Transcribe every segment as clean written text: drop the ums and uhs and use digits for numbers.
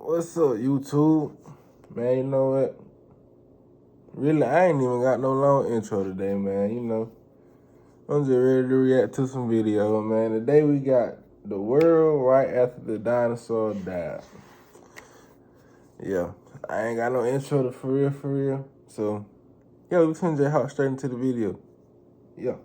What's up, YouTube? Man, you know what? Really, I ain't even got no long intro today, man. I'm just ready to react to some video, man. Today we got the world right after the dinosaur died. Yeah, I ain't got no intro for real. So, yeah, we finna just hop straight into the video. Yeah.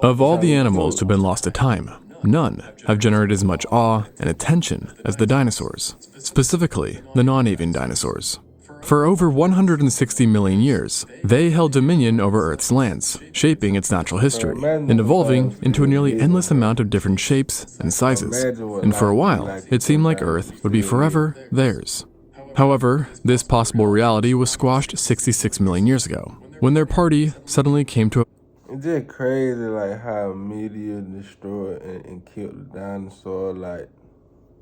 Of all the animals to have been lost to time, none have generated as much awe and attention as the dinosaurs, specifically the non-avian dinosaurs. For over 160 million years, they held dominion over Earth's lands, shaping its natural history, and evolving into a nearly endless amount of different shapes and sizes. And for a while, it seemed like Earth would be forever theirs. However, this possible reality was squashed 66 million years ago, when their party suddenly came to a It's just crazy, like, how media destroyed and killed the dinosaur. Like,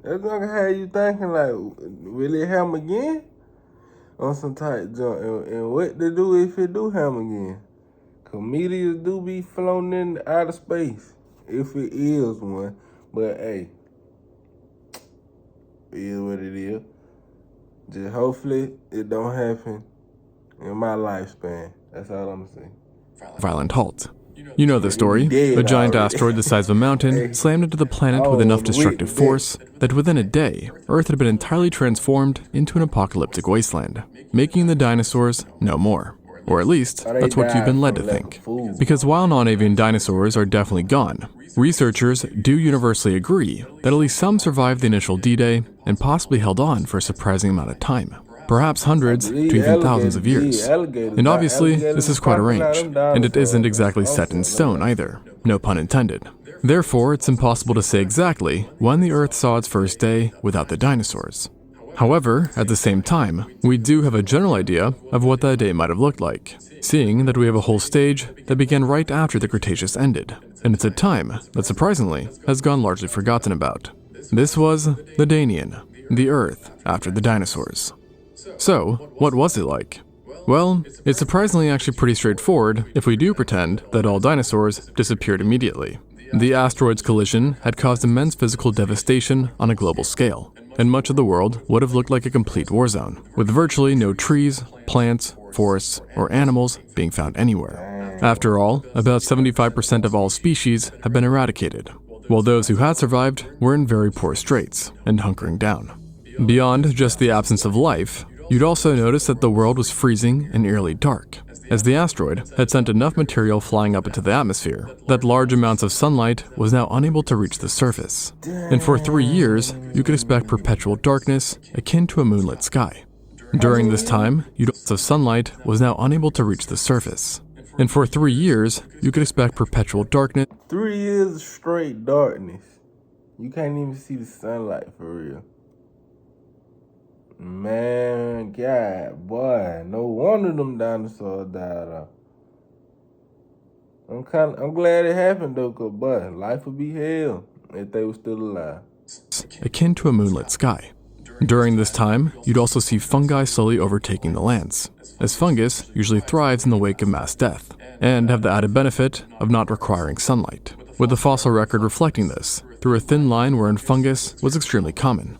that's gonna have you thinking, like, will it happen again? On some type jump. And what to do if it do happen again? Because meteors do be floating in outer space, if it is one. But, hey, it is what it is. Just hopefully it don't happen in my lifespan. That's all I'm saying. violent halt. You know the story. A giant asteroid the size of a mountain slammed into the planet with enough destructive force that within a day, Earth had been entirely transformed into an apocalyptic wasteland, making the dinosaurs no more. Or at least, that's what you've been led to think. Because while non-avian dinosaurs are definitely gone, researchers do universally agree that at least some survived the initial D-Day and possibly held on for a surprising amount of time. Perhaps hundreds to even thousands of years. And obviously, this is quite a range, and it isn't exactly set in stone either, no pun intended. Therefore, it's impossible to say exactly when the Earth saw its first day without the dinosaurs. However, at the same time, we do have a general idea of what that day might have looked like, seeing that we have a whole stage that began right after the Cretaceous ended, and it's a time that surprisingly has gone largely forgotten about. This was the Danian, the Earth after the dinosaurs. So, what was it like? Well, it's surprisingly actually pretty straightforward if we do pretend that all dinosaurs disappeared immediately. The asteroid's collision had caused immense physical devastation on a global scale, and much of the world would have looked like a complete war zone, with virtually no trees, plants, forests, or animals being found anywhere. After all, about 75% of all species have been eradicated, while those who had survived were in very poor straits and hunkering down. Beyond just the absence of life, you'd also notice that the world was freezing and eerily dark, as the asteroid had sent enough material flying up into the atmosphere that large amounts of sunlight was now unable to reach the surface. And for 3 years, you could expect perpetual darkness akin to a moonlit sky. During this time, of sunlight was now unable to reach the surface. And for 3 years, you could expect perpetual darkness. 3 years of straight darkness. You can't even see the sunlight for real. Man, God, boy, no wonder them dinosaurs died off. I'm glad it happened though, cause boy, life would be hell if they were still alive. Akin to a moonlit sky. During this time, you'd also see fungi slowly overtaking the lands, as fungus usually thrives in the wake of mass death, and have the added benefit of not requiring sunlight, with the fossil record reflecting this through a thin line wherein fungus was extremely common.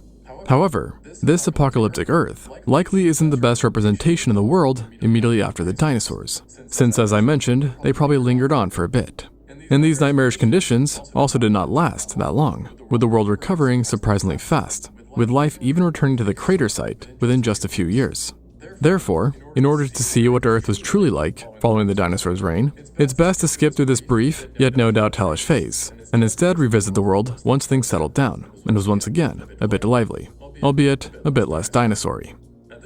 However, this apocalyptic Earth likely isn't the best representation of the world immediately after the dinosaurs, since as I mentioned, they probably lingered on for a bit. And these nightmarish conditions also did not last that long, with the world recovering surprisingly fast, with life even returning to the crater site within just a few years. Therefore, in order to see what Earth was truly like following the dinosaurs' reign, it's best to skip through this brief, yet no doubt hellish phase, and instead revisit the world once things settled down and was once again a bit lively, albeit a bit less dinosaur-y.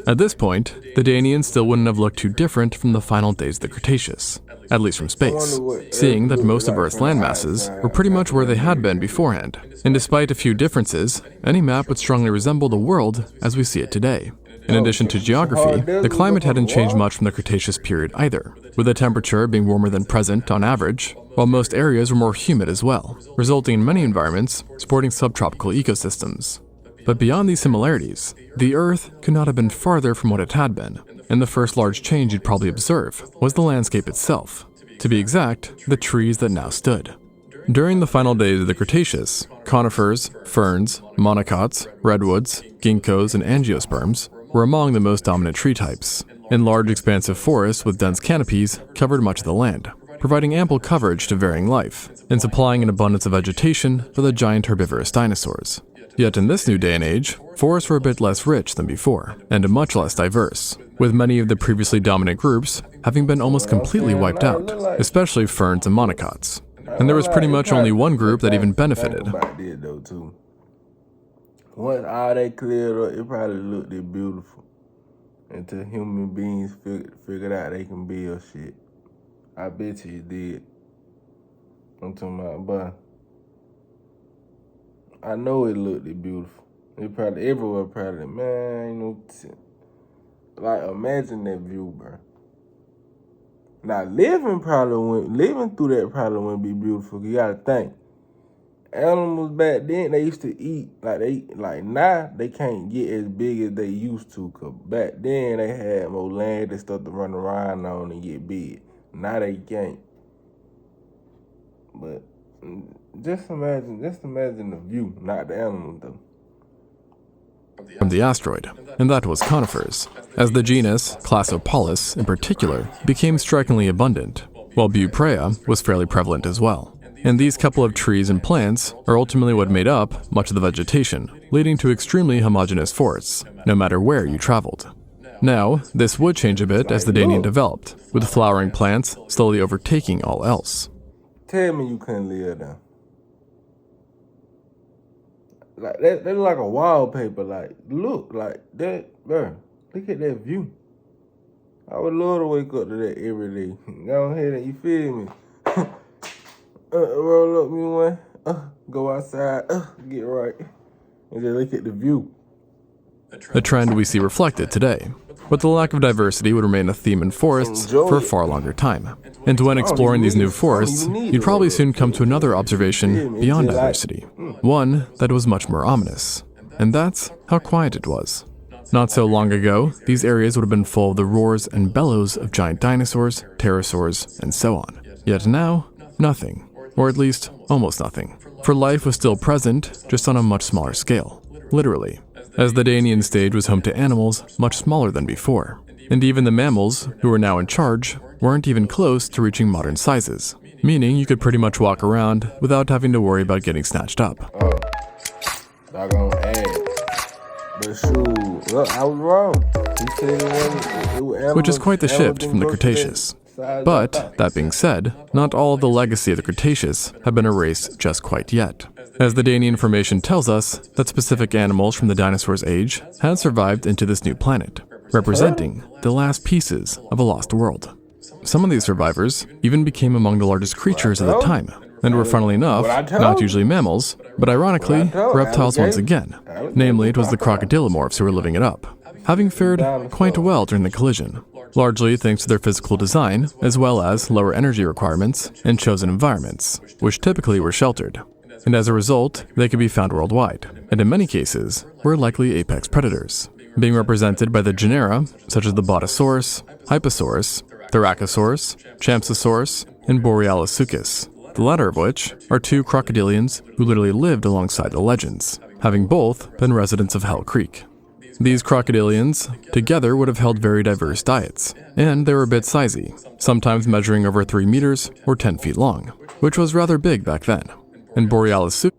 At this point, the Danians still wouldn't have looked too different from the final days of the Cretaceous, at least from space, seeing that most of Earth's landmasses were pretty much where they had been beforehand, and despite a few differences, any map would strongly resemble the world as we see it today. In addition to geography, the climate hadn't changed much from the Cretaceous period either, with the temperature being warmer than present on average, while most areas were more humid as well, resulting in many environments sporting subtropical ecosystems. But beyond these similarities, the Earth could not have been farther from what it had been, and the first large change you'd probably observe was the landscape itself. To be exact, the trees that now stood. During the final days of the Cretaceous, conifers, ferns, monocots, redwoods, ginkgos, and angiosperms were among the most dominant tree types, and large expansive forests with dense canopies covered much of the land, providing ample coverage to varying life, and supplying an abundance of vegetation for the giant herbivorous dinosaurs. Yet in this new day and age, forests were a bit less rich than before, and much less diverse, with many of the previously dominant groups having been almost completely wiped out, especially ferns and monocots. And there was pretty much only one group that even benefited. Once all they cleared up, it probably looked beautiful until human beings figured out they can build shit. I bet you it did. I'm talking about, but I know it looked beautiful. It probably everywhere probably, man, like imagine that view, bro. Now living through that probably wouldn't be beautiful. You gotta think. Animals back then they used to eat like now they can't get as big as they used to, cause back then they had more land and stuff to run around on and get big. Now they can't. But just imagine the view, not the animals though. From the asteroid, and that was conifers, as the genus Classopolys in particular became strikingly abundant, while Buprea was fairly prevalent as well. And these couple of trees and plants are ultimately what made up much of the vegetation, leading to extremely homogeneous forests, no matter where you traveled. Now, this would change a bit as the Danian developed, with flowering plants slowly overtaking all else. Tell me you couldn't live there. Like that's like a wallpaper. Like look, like that, bro. Look at that view. I would love to wake up to that every day. Go ahead and you feel me. Roll up me one. Go outside. Get right, and just look at the view. A trend we see reflected today, but the lack of diversity would remain a theme in forests for a far longer time. And when exploring these new forests, you'd probably soon come to another observation beyond diversity, one that was much more ominous, and that's how quiet it was. Not so long ago, these areas would have been full of the roars and bellows of giant dinosaurs, pterosaurs, and so on. Yet now, nothing, or at least almost nothing, for life was still present, just on a much smaller scale, literally, as the Danian stage was home to animals much smaller than before. And even the mammals, who were now in charge, weren't even close to reaching modern sizes, meaning you could pretty much walk around without having to worry about getting snatched up. Doggone ass. But shoot, well, I was wrong. He said it was animals, which is quite the shift from the Cretaceous. But, that being said, not all of the legacy of the Cretaceous have been erased just quite yet, as the Danian information tells us that specific animals from the dinosaurs' age had survived into this new planet, representing the last pieces of a lost world. Some of these survivors even became among the largest creatures at the time, and were, funnily enough, not usually mammals, but ironically, reptiles once again. Namely, it was the crocodilomorphs who were living it up, having fared quite well during the collision, largely thanks to their physical design, as well as lower energy requirements and chosen environments, which typically were sheltered. And as a result, they could be found worldwide, and in many cases, were likely apex predators, being represented by the genera such as the Botosaurus, Hyposaurus, Thyracosaurus, Champsosaurus, and Borealisuchus, the latter of which are two crocodilians who literally lived alongside the legends, having both been residents of Hell Creek. These crocodilians together would have held very diverse diets, and they were a bit sizey, sometimes measuring over 3 meters or 10 feet long, which was rather big back then. And Borealisuchus,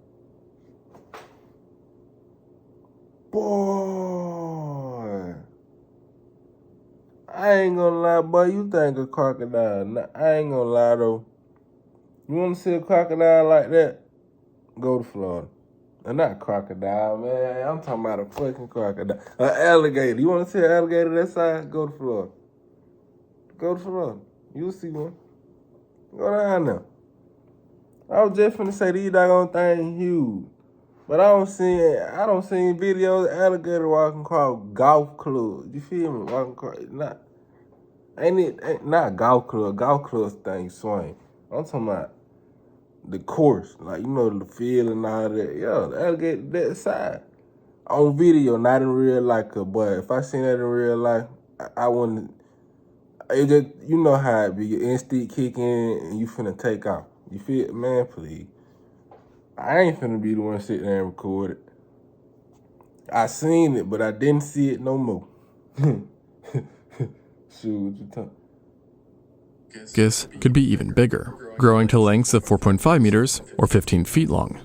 boy, I ain't gonna lie, boy, you think a crocodile. Nah, I ain't gonna lie, though. You wanna see a crocodile like that? Go to Florida. And not crocodile, man. I'm talking about a fucking crocodile. An alligator. You wanna see an alligator that size? Go to Florida. Go to Florida. You'll see one. Go down there. I was just finna say these doggone things huge. But I don't see videos of alligator walking across golf clubs. You feel me? Walking across, not golf club. Golf clubs thing swing. I'm talking about the course, like, you know, the field and all that. Yo, the alligator that side. On video, not in real life, but if I seen that in real life, I wouldn't. It just, you know how it be. Your instinct kick in and you finna take off. You feel, man, please. I ain't finna be the one sitting there and record it. I seen it, but I didn't see it no more. Shoot, what you talking? This could be even bigger, growing to lengths of 4.5 meters or 15 feet long.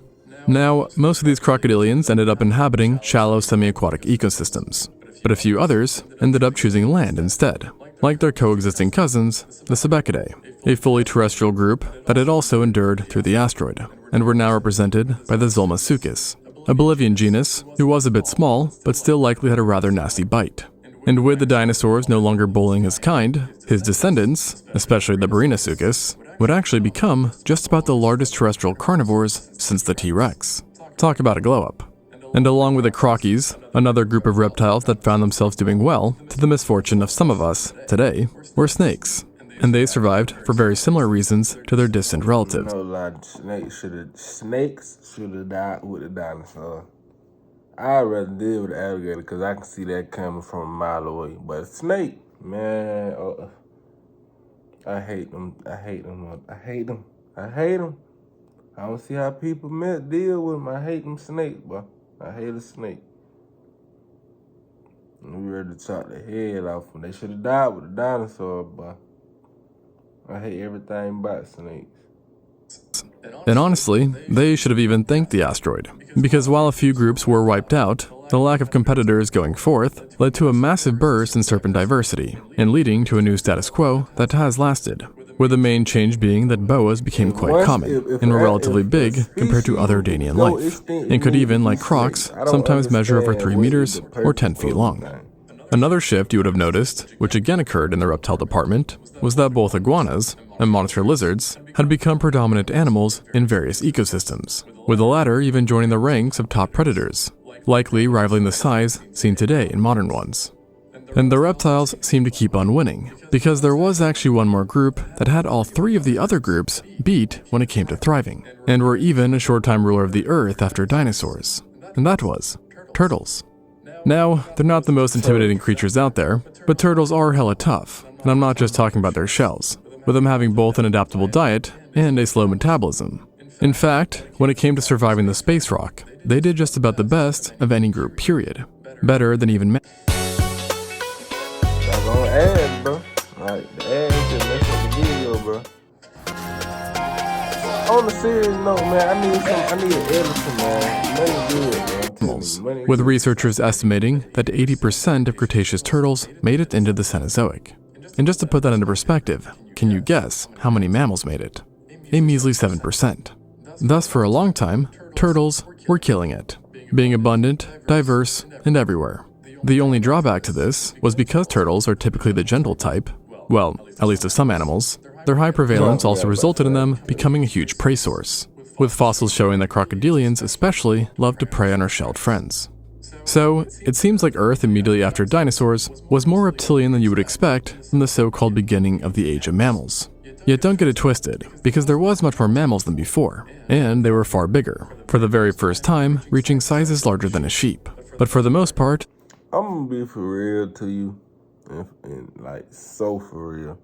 Now, most of these crocodilians ended up inhabiting shallow semi-aquatic ecosystems, but a few others ended up choosing land instead, like their coexisting cousins, the Sebecidae, a fully terrestrial group that had also endured through the asteroid, and were now represented by the Zolmasuchus, a Bolivian genus who was a bit small, but still likely had a rather nasty bite. And with the dinosaurs no longer bullying his kind, his descendants, especially the Barinasuchus, would actually become just about the largest terrestrial carnivores since the T-Rex. Talk about a glow-up. And along with the crocies, another group of reptiles that found themselves doing well, to the misfortune of some of us today, were snakes. And they survived for very similar reasons to their distant relatives. No lie, snakes should have died with the dinosaur. I'd rather deal with the alligator because I can see that coming from a mile away. But snake, man, I hate them. I hate them. I hate them. I hate them. I don't see how people deal with them. I hate them snakes, bro. I hate a snake. And we ready to chop the head off them. They should have died with the dinosaur, bro. I hate everything about snakes. And honestly, they should have even thanked the asteroid, because while a few groups were wiped out, the lack of competitors going forth led to a massive burst in serpent diversity, and leading to a new status quo that has lasted, with the main change being that boas became quite common and were relatively big compared to other Danian life, and could even, like crocs, sometimes measure over 3 meters or 10 feet long. Another shift you would have noticed, which again occurred in the reptile department, was that both iguanas and monitor lizards had become predominant animals in various ecosystems, with the latter even joining the ranks of top predators, likely rivaling the size seen today in modern ones. And the reptiles seemed to keep on winning, because there was actually one more group that had all 3 of the other groups beat when it came to thriving, and were even a short-time ruler of the Earth after dinosaurs, and that was turtles. Now, they're not the most intimidating creatures out there, but turtles are hella tough, and I'm not just talking about their shells, with them having both an adaptable diet and a slow metabolism. In fact, when it came to surviving the space rock, they did just about the best of any group, period. Better than even men. Y'all gonna add, bro. Like, the ads just mess up the video, bro. On the serious note, man, I need an editor, man. Money good, man. With researchers estimating that 80% of Cretaceous turtles made it into the Cenozoic. And just to put that into perspective, can you guess how many mammals made it? A measly 7%. Thus, for a long time, turtles were killing it, being abundant, diverse, and everywhere. The only drawback to this was because turtles are typically the gentle type, well, at least of some animals, their high prevalence also resulted in them becoming a huge prey source, with fossils showing that crocodilians especially love to prey on our shelled friends. So, it seems like Earth immediately after dinosaurs was more reptilian than you would expect from the so-called beginning of the age of mammals. Yet don't get it twisted, because there was much more mammals than before, and they were far bigger, for the very first time reaching sizes larger than a sheep. But for the most part, I'm gonna be for real to you, and like so for real.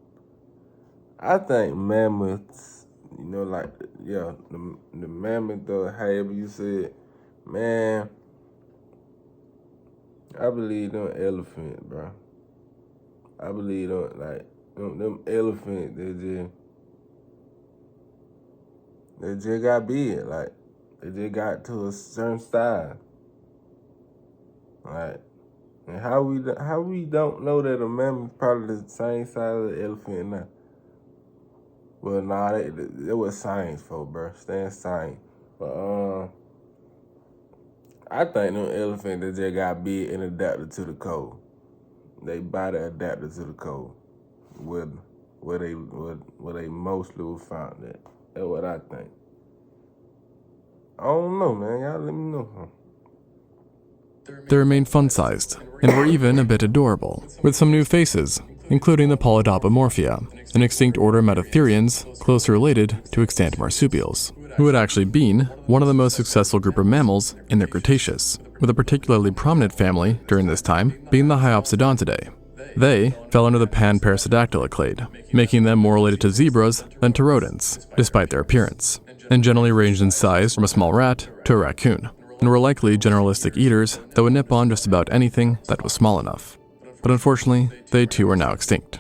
I think mammoths, you know, like, yeah, the mammoth, or however you said, man, I believe them elephants, bro. I believe them, like, them elephants, they just got big, like, they just got to a certain size. Like, and how we don't know that a mammoth probably the same size as an elephant now? Well, nah, that was science, folks, bro. Stand science. But I think them elephants that just got big and adapted to the cold. They body adapted to the cold. Where they mostly were found at. That's what I think. I don't know, man. Y'all let me know, huh? they remained fun-sized, and were even a bit adorable, with some new faces, including the Polydopomorphia, an extinct order of Metatherians closely related to extant marsupials, who had actually been one of the most successful group of mammals in the Cretaceous, with a particularly prominent family during this time being the Hyopsodontidae. They fell under the Pan-Parasidactyla clade, making them more related to zebras than to rodents, despite their appearance. and generally ranged in size from a small rat to a raccoon, and were likely generalistic eaters that would nip on just about anything that was small enough. But unfortunately, they too are now extinct.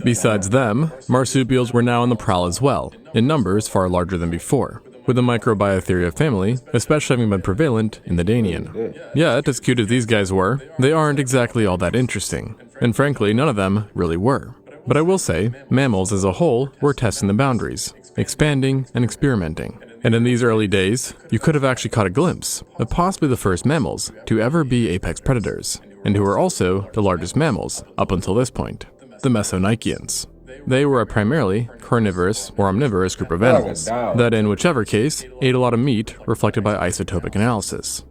Besides them, marsupials were now on the prowl as well, in numbers far larger than before, with the Microbiopteria family especially having been prevalent in the Danian. Yet, as cute as these guys were, they aren't exactly all that interesting, and frankly, none of them really were. But I will say, mammals as a whole were testing the boundaries, expanding and experimenting. And in these early days, you could have actually caught a glimpse of possibly the first mammals to ever be apex predators, and who were also the largest mammals up until this point, the Mesonychians. They were a primarily carnivorous or omnivorous group of animals that, in whichever case, ate a lot of meat reflected by isotopic analysis.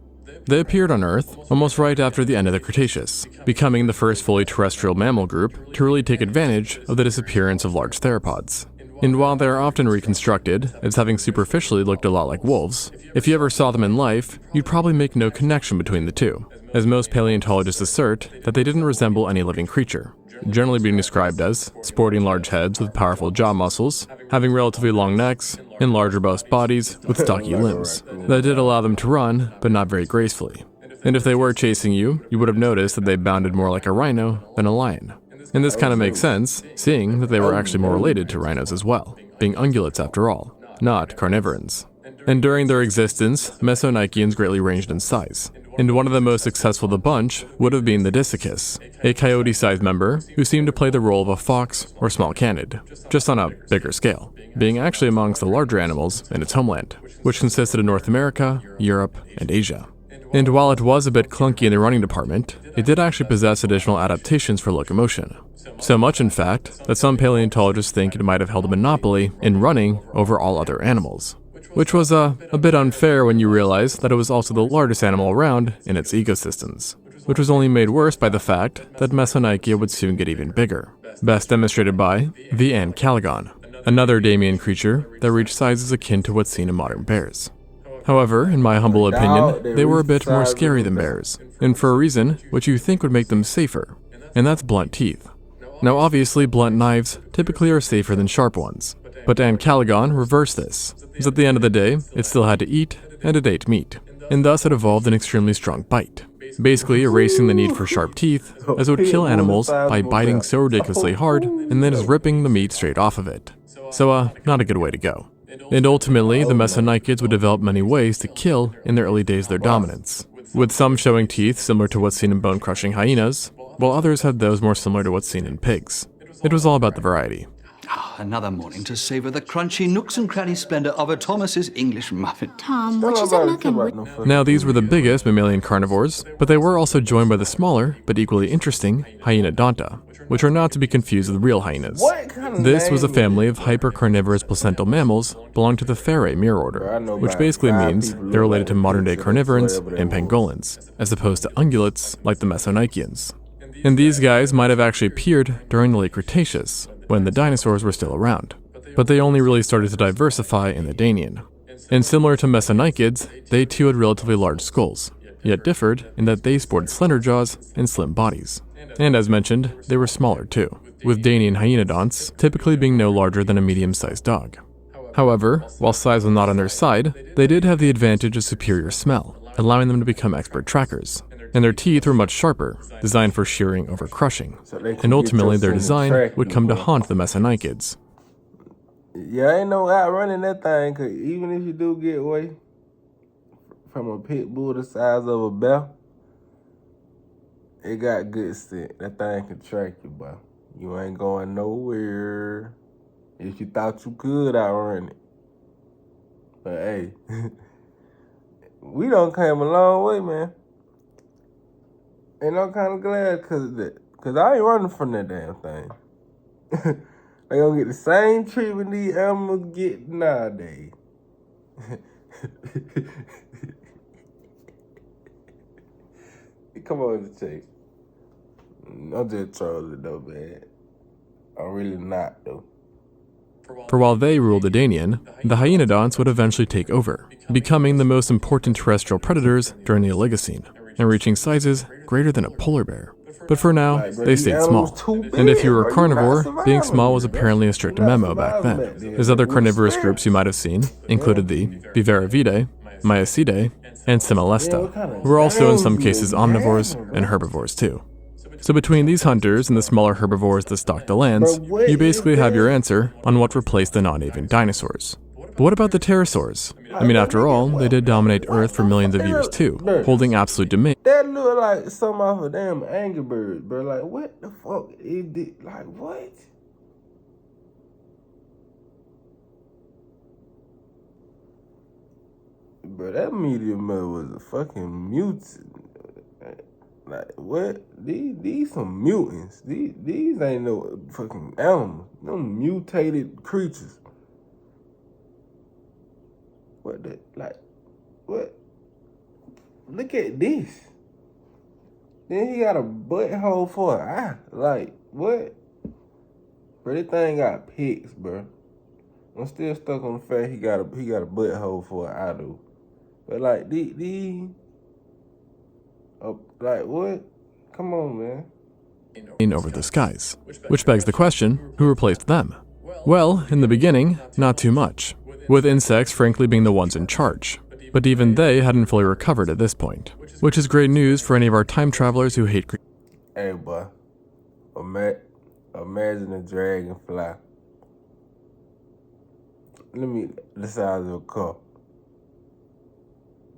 They appeared on Earth almost right after the end of the Cretaceous, becoming the first fully terrestrial mammal group to really take advantage of the disappearance of large theropods. And while they are often reconstructed as having superficially looked a lot like wolves, if you ever saw them in life, you'd probably make no connection between the two, as most paleontologists assert that they didn't resemble any living creature, generally being described as sporting large heads with powerful jaw muscles, having relatively long necks, and large robust bodies with stocky limbs that did allow them to run, but not very gracefully. And if they were chasing you, you would have noticed that they bounded more like a rhino than a lion. And this kind of makes sense, seeing that they were actually more related to rhinos as well, being ungulates after all, not carnivorans. And during their existence, Mesonychians greatly ranged in size, and one of the most successful of the bunch would have been the Dissicus, a coyote-sized member who seemed to play the role of a fox or small canid, just on a bigger scale, being actually amongst the larger animals in its homeland, which consisted of North America, Europe, and Asia. And while it was a bit clunky in the running department, it did actually possess additional adaptations for locomotion. So much, in fact, that some paleontologists think it might have held a monopoly in running over all other animals, which was a bit unfair when you realize that it was also the largest animal around in its ecosystems, which was only made worse by the fact that Mesonychia would soon get even bigger, best demonstrated by the Ancalagon, another Damian creature that reached sizes akin to what's seen in modern bears. However, in my humble opinion, they were a bit more scary than bears, and for a reason which you think would make them safer, and that's blunt teeth. Now obviously blunt knives typically are safer than sharp ones, but Ancalagon reversed this, as at the end of the day, it still had to eat, and it ate meat, and thus it evolved an extremely strong bite, basically erasing the need for sharp teeth, as it would kill animals by biting so ridiculously hard, and then just ripping the meat straight off of it. So not a good way to go. And ultimately, the Mesonychids would develop many ways to kill in the early days of their dominance, with some showing teeth similar to what's seen in bone-crushing hyenas, while others had those more similar to what's seen in pigs. It was all about the variety. Another morning to savor the crunchy nooks and cranny splendor of a Thomas's English muffin. Tom, what you looking with? Now these were the biggest mammalian carnivores, but they were also joined by the smaller, but equally interesting, Hyenodonta, which are not to be confused with real hyenas. This was a family of hypercarnivorous placental mammals belonging to the Ferae mirror order, which basically means they're related to modern-day carnivorans and pangolins, as opposed to ungulates like the Mesonychians. And these guys might have actually appeared during the late Cretaceous, when the dinosaurs were still around, but they only really started to diversify in the Danian. And similar to Mesonychids, they too had relatively large skulls, yet differed in that they sported slender jaws and slim bodies. And as mentioned, they were smaller too, with Danian hyenodonts typically being no larger than a medium-sized dog. However, while size was not on their side, they did have the advantage of superior smell, allowing them to become expert trackers. And their teeth were much sharper, designed for shearing over crushing, and ultimately their design would come to haunt the Mesonychids. Yeah, ain't no outrunning that thing, cause even if you do get away from a pit bull the size of a bear, it got good scent. That thing can track you, boy. You ain't going nowhere if you thought you could outrun it. But hey, we done came a long way, man. And I'm kind of glad cause I ain't running from that damn thing. They gonna get the same treatment these animals get nowadays. Come on, Chase. I'm just trolling though, man. I'm really not though. For while they ruled the Danian, the hyenodonts would eventually take over, becoming the most important terrestrial predators during the Oligocene, and reaching sizes greater than a polar bear. But for now, Like, bro, they these stayed animals small. too big, And if you were a bro. carnivore, You're not being surviving small was here, bro. apparently a strict You're not memo back surviving then. back then. As other We're carnivorous scared. groups you might have seen included the Vivariidae, Myacidae, and Simalesta, who were also in some cases omnivores and herbivores too. So between these hunters and the smaller herbivores that stalked the lands, you basically have your answer on what replaced the non-avian dinosaurs. But what about the pterosaurs? I mean, after all, they did dominate Earth for millions of years too, holding absolute domain. That look like something off a damn Angry Bird, bro. Like, what the fuck is it? Like, what? Bro, that medium male was a fucking mutant. Like, what? These some mutants. These ain't no fucking animals. Them mutated creatures. What the, like, what? Look at this. Then he got a butthole for an eye. Like, what? Bro, this thing got pics, bro. I'm still stuck on the fact he got a butthole for an eye, though. But like, like, what? Come on, man. Over the skies. Which begs the question, who replaced them? Well, in the beginning, not too much, with insects frankly being the ones in charge. But even they hadn't fully recovered at this point, which is great news for any of our time travelers who hate creatures. Hey, boy. Imagine a dragonfly. The size of a car.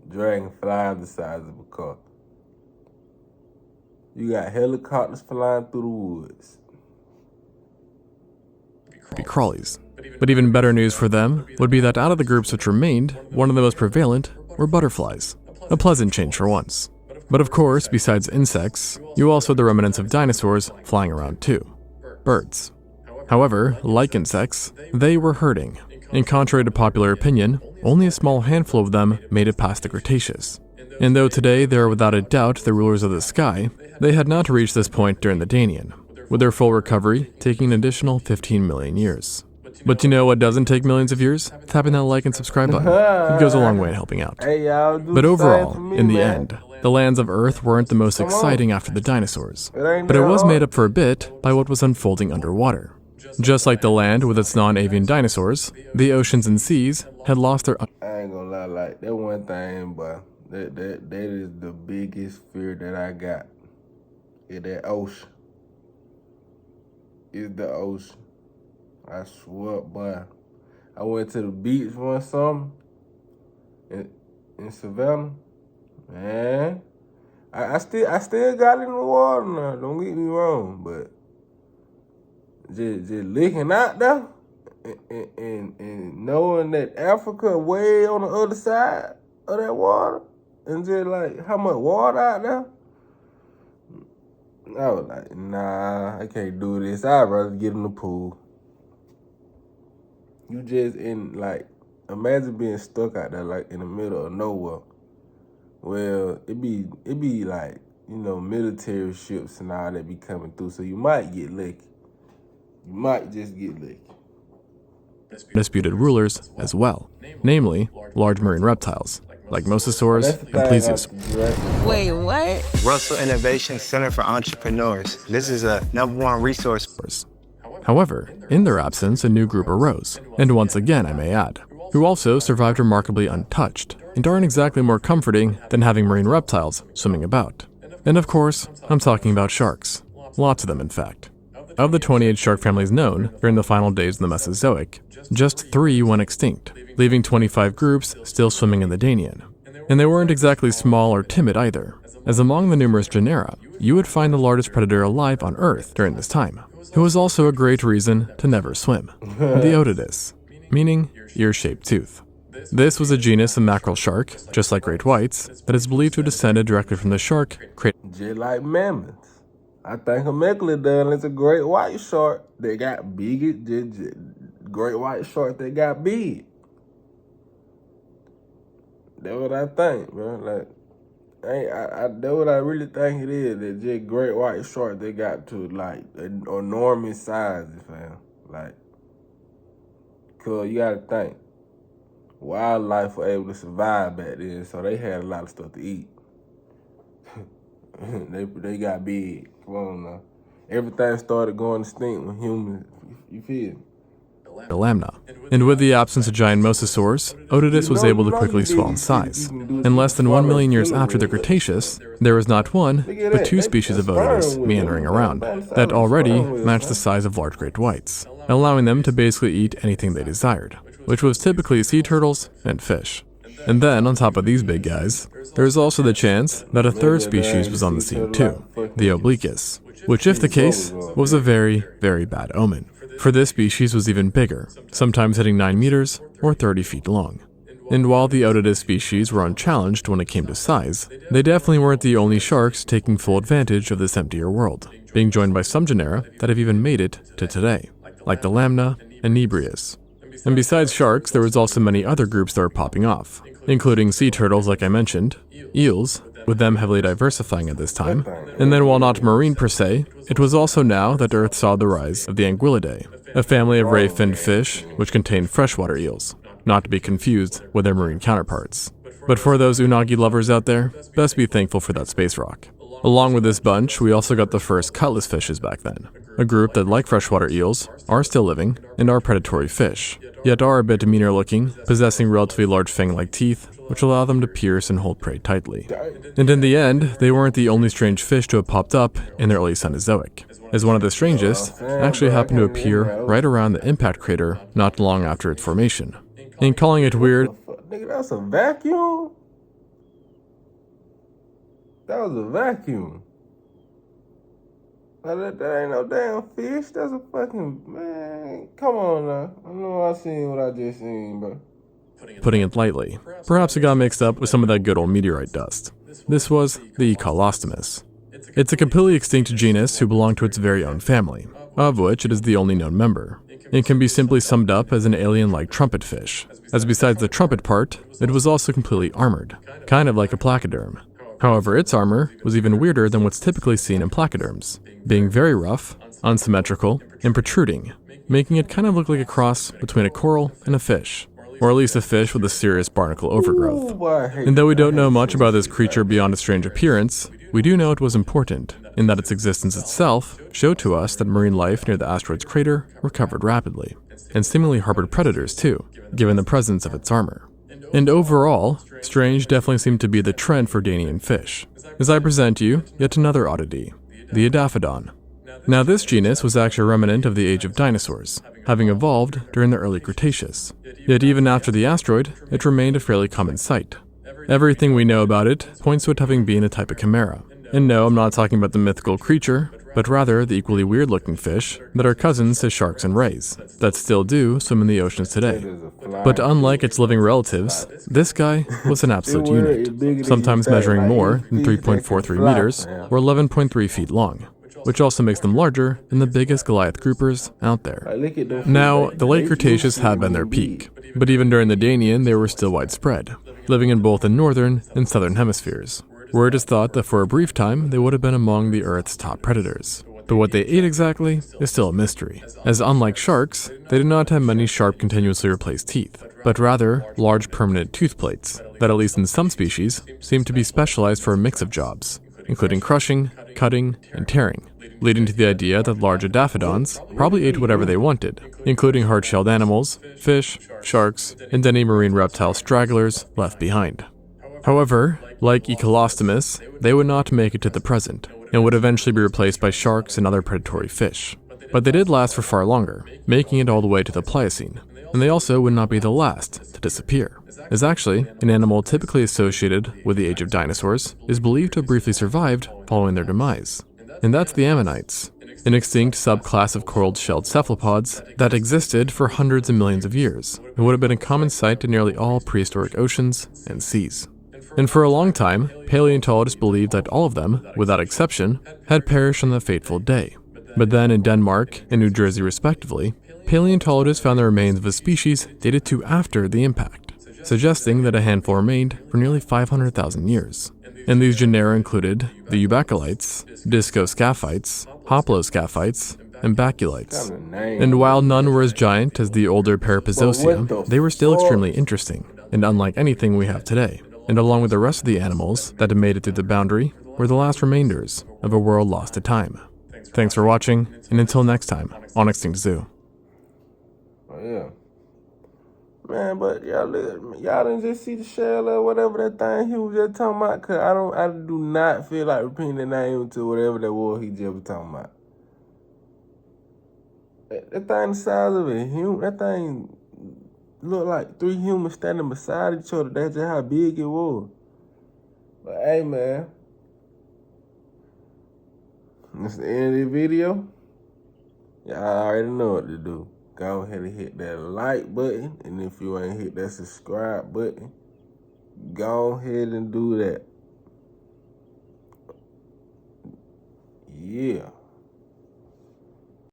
Dragonfly the size of a car. You got helicopters flying through the woods. Crawlies. But even better news for them would be that out of the groups which remained, one of the most prevalent were butterflies. A pleasant change for once. But of course, besides insects, you also had the remnants of dinosaurs flying around too. Birds. However, like insects, they were hurting. And contrary to popular opinion, only a small handful of them made it past the Cretaceous. And though today they are without a doubt the rulers of the sky, they had not reached this point during the Danian, with their full recovery taking an additional 15 million years. But you know what doesn't take millions of years? Tapping that like and subscribe button. It goes a long way in helping out. Hey, y'all do But the overall, same for me, in the man. end, the lands of Earth weren't the most exciting after the dinosaurs. But it was made up for a bit by what was unfolding underwater. Just like the land with its non-avian dinosaurs, the oceans and seas had lost their... I ain't gonna lie, like, that one thing, but that is the biggest fear that I got. Is that ocean. Is the ocean. I swear, boy. I went to the beach one summer in Savannah. Man, I still got in the water now. Don't get me wrong, but just looking out there and knowing that Africa way on the other side of that water, and just like how much water out there, I was like, nah, I can't do this. I'd rather get in the pool. You just imagine being stuck out there like in the middle of nowhere. Well, it be like, you know, military ships and all that be coming through, so you might get lucky. You might just get lucky. Disputed rulers as well, namely large marine reptiles, like mosasaurs and plesiosaurs. Wait, what? Russell Innovation Center for Entrepreneurs. This is a #1 resource. However, in their absence, a new group arose, and once again, I may add, who also survived remarkably untouched, and aren't exactly more comforting than having marine reptiles swimming about. And of course, I'm talking about sharks. Lots of them, in fact. Of the 28 shark families known during the final days of the Mesozoic, just 3 went extinct, leaving 25 groups still swimming in the Danian. And they weren't exactly small or timid either, as among the numerous genera, you would find the largest predator alive on Earth during this time, who was also a great reason to never swim, the Otodus, meaning ear-shaped tooth. This was a genus of mackerel shark, just like great whites, that is believed to have descended directly from the shark just like mammoths. I think a megalodon is a great white shark that got big. Great white shark that got big. That's what I think, bro. Like, that's what I really think it is. That just great white shark they got to like enormous sizes, fam. Like, cause you gotta think, wildlife were able to survive back then, so they had a lot of stuff to eat. they got big. Come on now. Everything started going extinct when humans, you feel? The lamna. And with the absence of giant mosasaurs, Otodus was able to quickly swell in size. In less than 1 million years after the Cretaceous, there was not one, but two species of Otodus meandering around that already matched the size of large great whites, allowing them to basically eat anything they desired, which was typically sea turtles and fish. And then, on top of these big guys, there is also the chance that a third species was on the scene too, the Obliquus, which, if the case, was a very, very bad omen. For this species was even bigger, sometimes hitting 9 meters or 30 feet long. And while the Otodus species were unchallenged when it came to size, they definitely weren't the only sharks taking full advantage of this emptier world, being joined by some genera that have even made it to today, like the lamna and Nebrius. And besides sharks, there was also many other groups that were popping off, including sea turtles like I mentioned, eels, with them heavily diversifying at this time, and then while not marine per se, it was also now that Earth saw the rise of the Anguillidae, a family of ray-finned fish which contained freshwater eels, not to be confused with their marine counterparts. But for those unagi lovers out there, best be thankful for that space rock. Along with this bunch, we also got the first cutlass fishes back then, a group that, like freshwater eels, are still living and are predatory fish, yet are a bit meaner looking, possessing relatively large fang-like teeth, which allow them to pierce and hold prey tightly. And in the end, they weren't the only strange fish to have popped up in the early Cenozoic, as one of the strangest actually happened to appear right around the impact crater not long after its formation. And calling it weird, Nigga, that's a vacuum? That was a vacuum. That ain't no damn fish. That's a fucking, man. Come on now. I know I seen what I just seen, bro. putting it lightly. Perhaps it got mixed up with some of that good old meteorite dust. This was the Ecolostomus. It's a completely extinct genus who belonged to its very own family, of which it is the only known member. It can be simply summed up as an alien-like trumpet fish, as besides the trumpet part, it was also completely armored, kind of like a placoderm. However, its armor was even weirder than what's typically seen in placoderms, being very rough, unsymmetrical, and protruding, making it kind of look like a cross between a coral and a fish, or at least a fish with a serious barnacle overgrowth. And though we don't know much about this creature beyond its strange appearance, we do know it was important, in that its existence itself showed to us that marine life near the asteroid's crater recovered rapidly, and seemingly harbored predators too, given the presence of its armor. And overall, strange definitely seemed to be the trend for Danian fish, as I present you yet another oddity, the Adaphadon. Now this genus was actually a remnant of the age of dinosaurs, having evolved during the early Cretaceous. Yet even after the asteroid, it remained a fairly common sight. Everything we know about it points to it having been a type of chimera. And no, I'm not talking about the mythical creature, but rather the equally weird-looking fish that are cousins to sharks and rays, that still do swim in the oceans today. But unlike its living relatives, this guy was an absolute unit, sometimes measuring more than 3.43 meters or 11.3 feet long, which also makes them larger than the biggest Goliath groupers out there. Now, the late Cretaceous had been their peak, but even during the Danian they were still widespread, living in both the northern and southern hemispheres, where it is thought that for a brief time they would have been among the Earth's top predators. But what they ate exactly is still a mystery, as unlike sharks, they did not have many sharp continuously replaced teeth, but rather large permanent tooth plates that, at least in some species, seem to be specialized for a mix of jobs, including crushing, cutting, and tearing, leading to the idea that large Adaphadons probably ate whatever they wanted, including hard-shelled animals, fish, sharks, and any marine reptile stragglers left behind. However, like Ecolostomus, they would not make it to the present, and would eventually be replaced by sharks and other predatory fish. But they did last for far longer, making it all the way to the Pliocene, and they also would not be the last to disappear, as actually, an animal typically associated with the age of dinosaurs is believed to have briefly survived following their demise, and that's the ammonites, an extinct subclass of coral-shelled cephalopods that existed for hundreds of millions of years, and would have been a common sight in nearly all prehistoric oceans and seas. And for a long time, paleontologists believed that all of them, without exception, had perished on the fateful day. But then in Denmark and New Jersey respectively, paleontologists found the remains of a species dated to after the impact, suggesting that a handful remained for nearly 500,000 years. And these genera included the eubacolites, discoscaphites, hoploscaphites, and baculites. And while none were as giant as the older Parapazosia, they were still extremely interesting, and unlike anything we have today. And along with the rest of the animals that had made it through the boundary, were the last remainders of a world lost to time. Thanks for watching, and until next time on Extinct Zoo. Oh, yeah. Man, but y'all didn't just see the shell or whatever that thing he was just talking about? Cause I do not feel like repeating the name to whatever that was he just was talking about. That thing the size of a human, that thing looked like 3 humans standing beside each other. That's just how big it was. But hey, man, that's the end of the video. Y'all already know what to do. Go ahead and hit that like button. And if you ain't hit that subscribe button, go ahead and do that. Yeah.